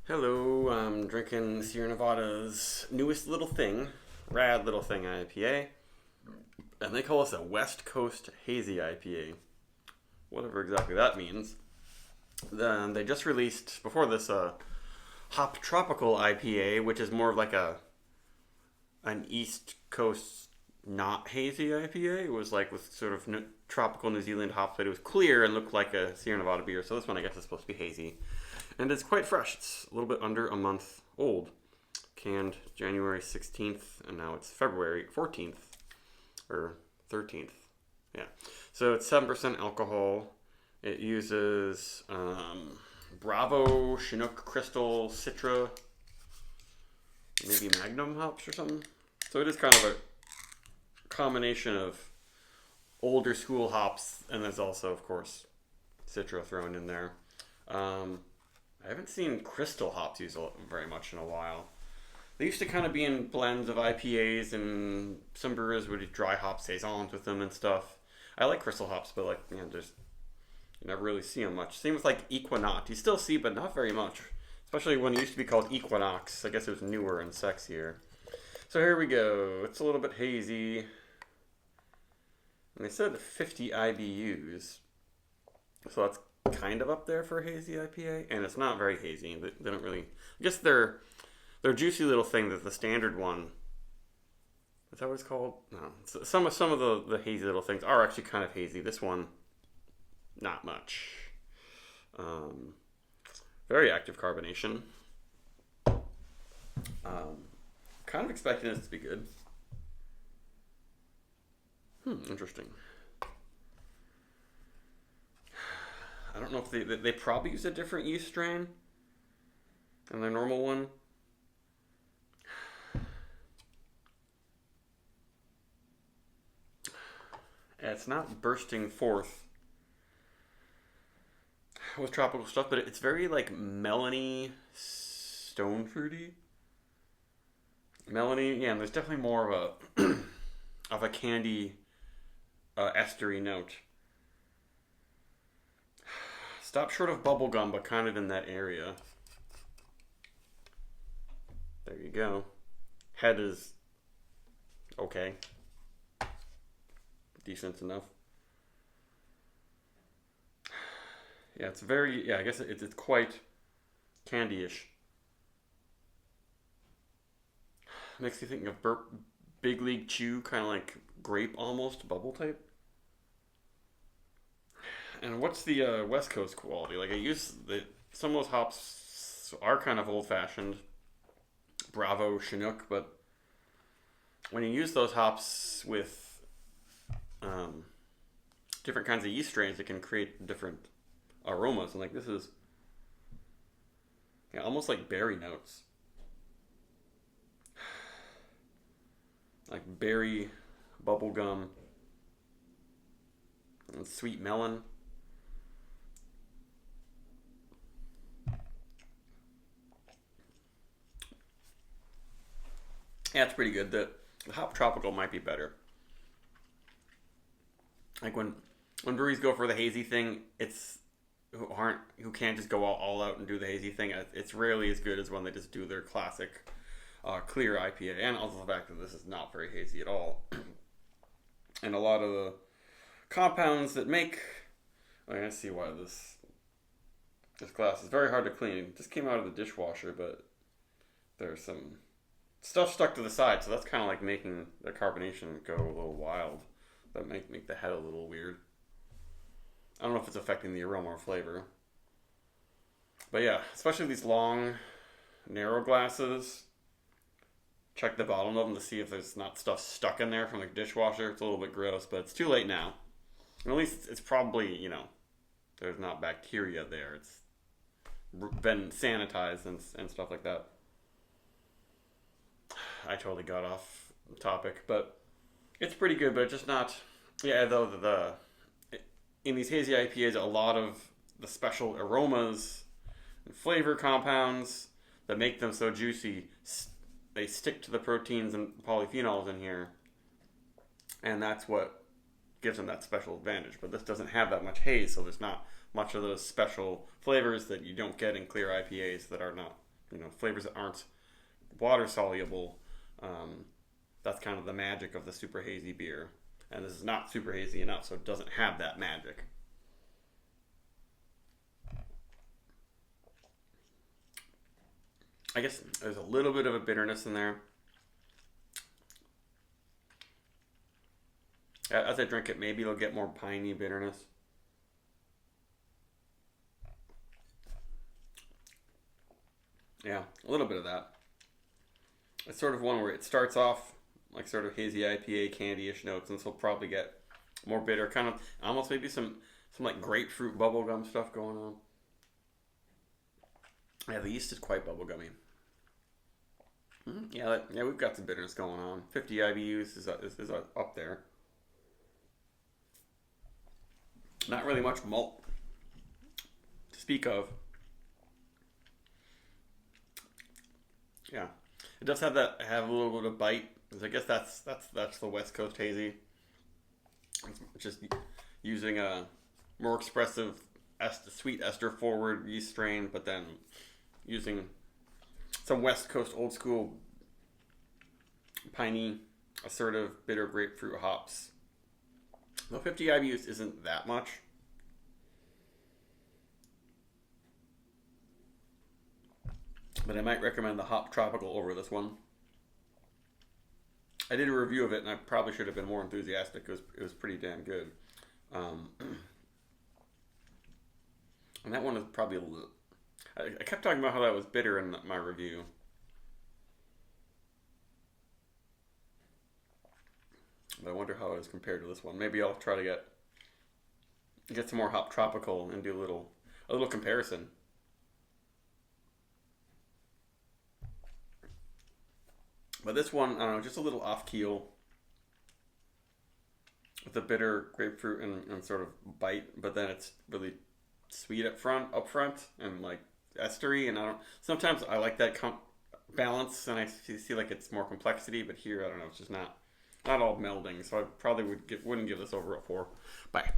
Hello, I'm drinking Sierra Nevada's newest little thing, Rad Little Thing IPA, and they call us a West Coast Hazy IPA, whatever exactly that means. Then they just released, before this, Hop Tropical IPA, which is more of like an East Coast not hazy IPA. It was like with sort of tropical New Zealand hops, but it was clear and looked like a Sierra Nevada beer, so this one I guess is supposed to be hazy. And it's quite fresh. It's a little bit under a month old. Canned January 16th, and now it's February 14th, or 13th. Yeah. So it's 7% alcohol. It uses Bravo, Chinook, Crystal, Citra, maybe Magnum hops or something. So it is kind of a combination of older school hops, and there's also, of course, Citra thrown in there. I haven't seen Crystal hops used very much in a while. They used to kind of be in blends of IPAs, and some brewers would dry hop saisons with them and stuff. I like Crystal hops, but just you never really see them much. Same with like Equinox. You still see, but not very much. Especially when it used to be called Equinox. I guess it was newer and sexier. So here we go. It's a little bit hazy. And they said 50 IBUs. So that's kind of up there for a hazy IPA, and it's not very hazy. They don't really. I guess their juicy little thing, that the standard one. Is that what it's called? No. Some of the hazy little things are actually kind of hazy. This one, not much. Very active carbonation. Kind of expecting this to be good. Interesting. I don't know if they probably use a different yeast strain than their normal one. It's not bursting forth with tropical stuff, but it's very like melony, stone fruity. Melony, yeah, and there's definitely more of a of a candy estery note. Stop short of bubblegum, but kind of in that area. There you go. Head is okay. Decent enough. Yeah, it's very, I guess it's quite candy-ish. Makes you think of Big League Chew, kind of like grape almost, bubble type. And what's the West Coast quality? Like, some of those hops are kind of old-fashioned. Bravo, Chinook, but when you use those hops with different kinds of yeast strains, it can create different aromas. And like this is almost like berry notes. Like berry, bubblegum, and sweet melon. Yeah, it's pretty good. The Hop Tropical might be better. Like when breweries go for the hazy thing, who can't just go all out and do the hazy thing. It's rarely as good as when they just do their classic clear IPA, and also the fact that this is not very hazy at all. And a lot of the compounds that make, I see why this glass is very hard to clean. It just came out of the dishwasher, but there's some stuff stuck to the side, so that's kind of like making the carbonation go a little wild. That might make the head a little weird. I don't know if it's affecting the aroma or flavor. But yeah, especially these long, narrow glasses. Check the bottom of them to see if there's not stuff stuck in there from the dishwasher. It's a little bit gross, but it's too late now. And at least it's probably, there's not bacteria there. It's been sanitized and stuff like that. I totally got off topic, but it's pretty good, but just not. Yeah, though in these hazy IPAs, a lot of the special aromas and flavor compounds that make them so juicy, they stick to the proteins and polyphenols in here, and that's what gives them that special advantage. But this doesn't have that much haze, so there's not much of those special flavors that you don't get in clear IPAs that are not flavors that aren't water soluble. That's kind of the magic of the super hazy beer. And this is not super hazy enough, so it doesn't have that magic. I guess there's a little bit of a bitterness in there. As I drink it, maybe it'll get more piney bitterness. Yeah, a little bit of that. It's sort of one where it starts off like sort of hazy IPA candy-ish notes, and this will probably get more bitter, kind of almost maybe some like grapefruit bubblegum stuff going on. Yeah, the yeast is quite bubblegummy. Yeah, we've got some bitterness going on. 50 IBUs is up there. Not really much malt to speak of. Yeah, it does have a little bit of bite. I guess that's the West Coast hazy. It's just using a more expressive sweet ester forward yeast strain, but then using some West Coast old school piney, assertive, bitter grapefruit hops. Though 50 IBUs isn't that much. But I might recommend the Hop Tropical over this one. I did a review of it, and I probably should have been more enthusiastic. It was pretty damn good. And that one is probably a little... I kept talking about how that was bitter in my review. But I wonder how it is compared to this one. Maybe I'll try to get some more Hop Tropical and do a little comparison. But this one, I don't know, just a little off keel with a bitter grapefruit and sort of bite, but then it's really sweet up front, and like estery. And sometimes I like that balance, and I see like it's more complexity. But here, I don't know, it's just not all melding. So I probably wouldn't give this over a 4. Bye.